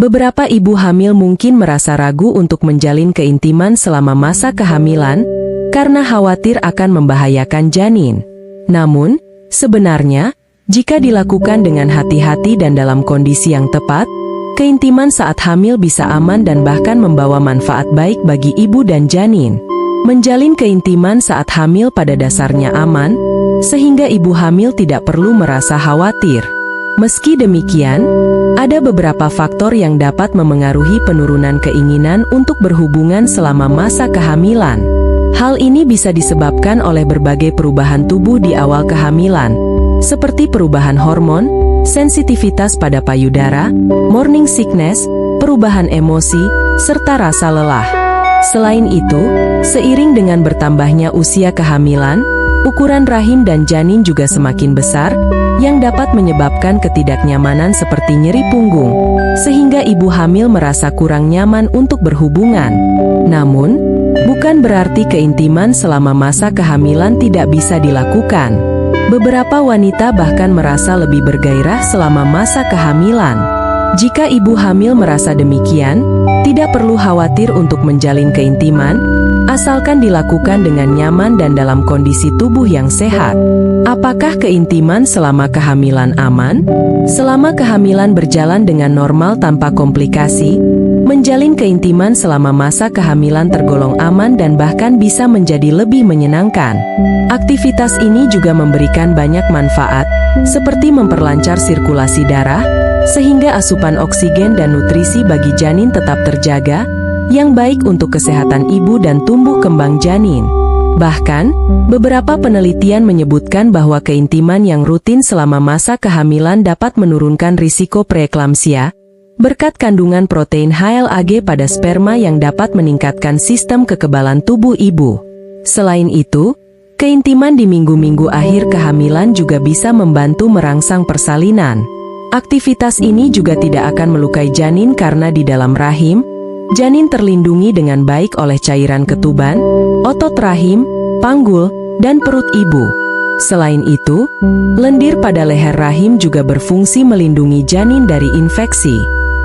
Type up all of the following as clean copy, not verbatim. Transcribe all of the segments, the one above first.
Beberapa ibu hamil mungkin merasa ragu untuk menjalin keintiman selama masa kehamilan karena khawatir akan membahayakan janin. Namun, sebenarnya, jika dilakukan dengan hati-hati dan dalam kondisi yang tepat, keintiman saat hamil bisa aman dan bahkan membawa manfaat baik bagi ibu dan janin. Menjalin keintiman saat hamil pada dasarnya aman, sehingga ibu hamil tidak perlu merasa khawatir. Meski demikian, ada beberapa faktor yang dapat memengaruhi penurunan keinginan untuk berhubungan selama masa kehamilan. Hal ini bisa disebabkan oleh berbagai perubahan tubuh di awal kehamilan, seperti perubahan hormon, sensitivitas pada payudara, morning sickness, perubahan emosi, serta rasa lelah. Selain itu, seiring dengan bertambahnya usia kehamilan, ukuran rahim dan janin juga semakin besar, yang dapat menyebabkan ketidaknyamanan seperti nyeri punggung, sehingga ibu hamil merasa kurang nyaman untuk berhubungan. Namun, bukan berarti keintiman selama masa kehamilan tidak bisa dilakukan. Beberapa wanita bahkan merasa lebih bergairah selama masa kehamilan. Jika ibu hamil merasa demikian, tidak perlu khawatir untuk menjalin keintiman, asalkan dilakukan dengan nyaman dan dalam kondisi tubuh yang sehat. Apakah keintiman selama kehamilan aman? Selama kehamilan berjalan dengan normal tanpa komplikasi, menjalin keintiman selama masa kehamilan tergolong aman dan bahkan bisa menjadi lebih menyenangkan. Aktivitas ini juga memberikan banyak manfaat, seperti memperlancar sirkulasi darah, sehingga asupan oksigen dan nutrisi bagi janin tetap terjaga, yang baik untuk kesehatan ibu dan tumbuh kembang janin. Bahkan, beberapa penelitian menyebutkan bahwa keintiman yang rutin selama masa kehamilan dapat menurunkan risiko preeklamsia, berkat kandungan protein HLAG pada sperma yang dapat meningkatkan sistem kekebalan tubuh ibu. Selain itu, keintiman di minggu-minggu akhir kehamilan juga bisa membantu merangsang persalinan. Aktivitas ini juga tidak akan melukai janin karena di dalam rahim, janin terlindungi dengan baik oleh cairan ketuban, otot rahim, panggul, dan perut ibu. Selain itu, lendir pada leher rahim juga berfungsi melindungi janin dari infeksi.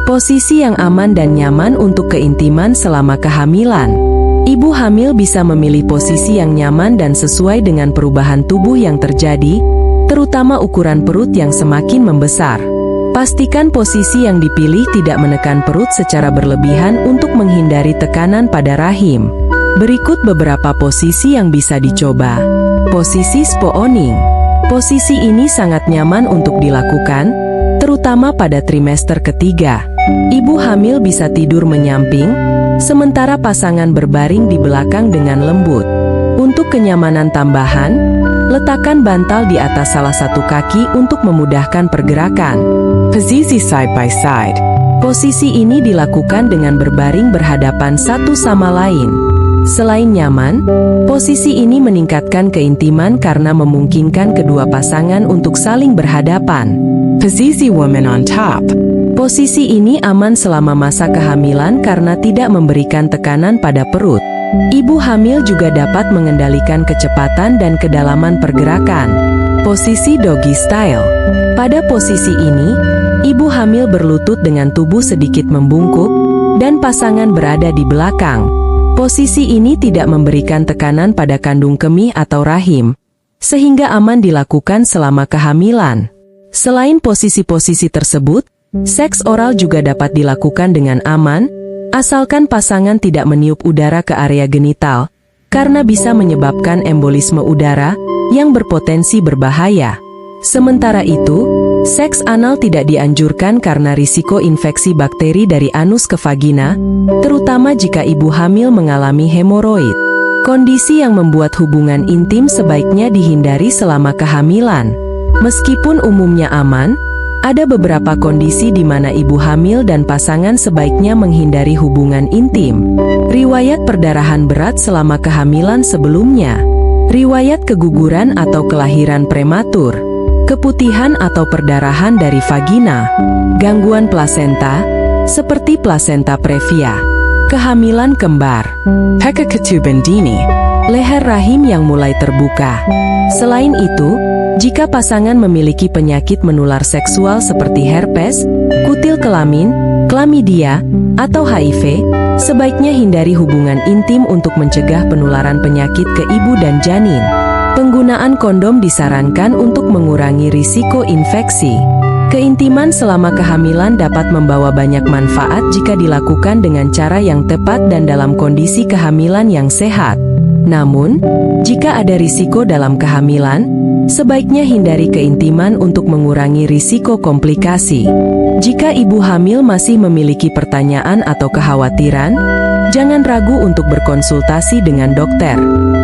Posisi yang aman dan nyaman untuk keintiman selama kehamilan. Ibu hamil bisa memilih posisi yang nyaman dan sesuai dengan perubahan tubuh yang terjadi, terutama ukuran perut yang semakin membesar. Pastikan posisi yang dipilih tidak menekan perut secara berlebihan untuk menghindari tekanan pada rahim. Berikut beberapa posisi yang bisa dicoba. Posisi spooning. Posisi ini sangat nyaman untuk dilakukan, terutama pada trimester ketiga. Ibu hamil bisa tidur menyamping, sementara pasangan berbaring di belakang dengan lembut. Untuk kenyamanan tambahan, letakkan bantal di atas salah satu kaki untuk memudahkan pergerakan. Posisi side by side. Posisi ini dilakukan dengan berbaring berhadapan satu sama lain. Selain nyaman, posisi ini meningkatkan keintiman karena memungkinkan kedua pasangan untuk saling berhadapan. Posisi woman on top. Posisi ini aman selama masa kehamilan karena tidak memberikan tekanan pada perut. Ibu hamil juga dapat mengendalikan kecepatan dan kedalaman pergerakan. Posisi doggy style. Pada posisi ini, ibu hamil berlutut dengan tubuh sedikit membungkuk, dan pasangan berada di belakang. Posisi ini tidak memberikan tekanan pada kandung kemih atau rahim, sehingga aman dilakukan selama kehamilan. Selain posisi-posisi tersebut, seks oral juga dapat dilakukan dengan aman, asalkan pasangan tidak meniup udara ke area genital, karena bisa menyebabkan embolisme udara yang berpotensi berbahaya. Sementara itu, seks anal tidak dianjurkan karena risiko infeksi bakteri dari anus ke vagina, terutama jika ibu hamil mengalami hemoroid. Kondisi yang membuat hubungan intim sebaiknya dihindari selama kehamilan. Meskipun umumnya aman, ada beberapa kondisi di mana ibu hamil dan pasangan sebaiknya menghindari hubungan intim. Riwayat perdarahan berat selama kehamilan sebelumnya, riwayat keguguran atau kelahiran prematur, keputihan atau perdarahan dari vagina, gangguan plasenta, seperti plasenta previa, kehamilan kembar, Pekaketubendini, leher rahim yang mulai terbuka. Selain itu, jika pasangan memiliki penyakit menular seksual seperti herpes, kutil kelamin, Klamidia, atau HIV, sebaiknya hindari hubungan intim untuk mencegah penularan penyakit ke ibu dan janin. Penggunaan kondom disarankan untuk mengurangi risiko infeksi. Keintiman selama kehamilan dapat membawa banyak manfaat jika dilakukan dengan cara yang tepat dan dalam kondisi kehamilan yang sehat. Namun, jika ada risiko dalam kehamilan, sebaiknya hindari keintiman untuk mengurangi risiko komplikasi. Jika ibu hamil masih memiliki pertanyaan atau kekhawatiran, jangan ragu untuk berkonsultasi dengan dokter.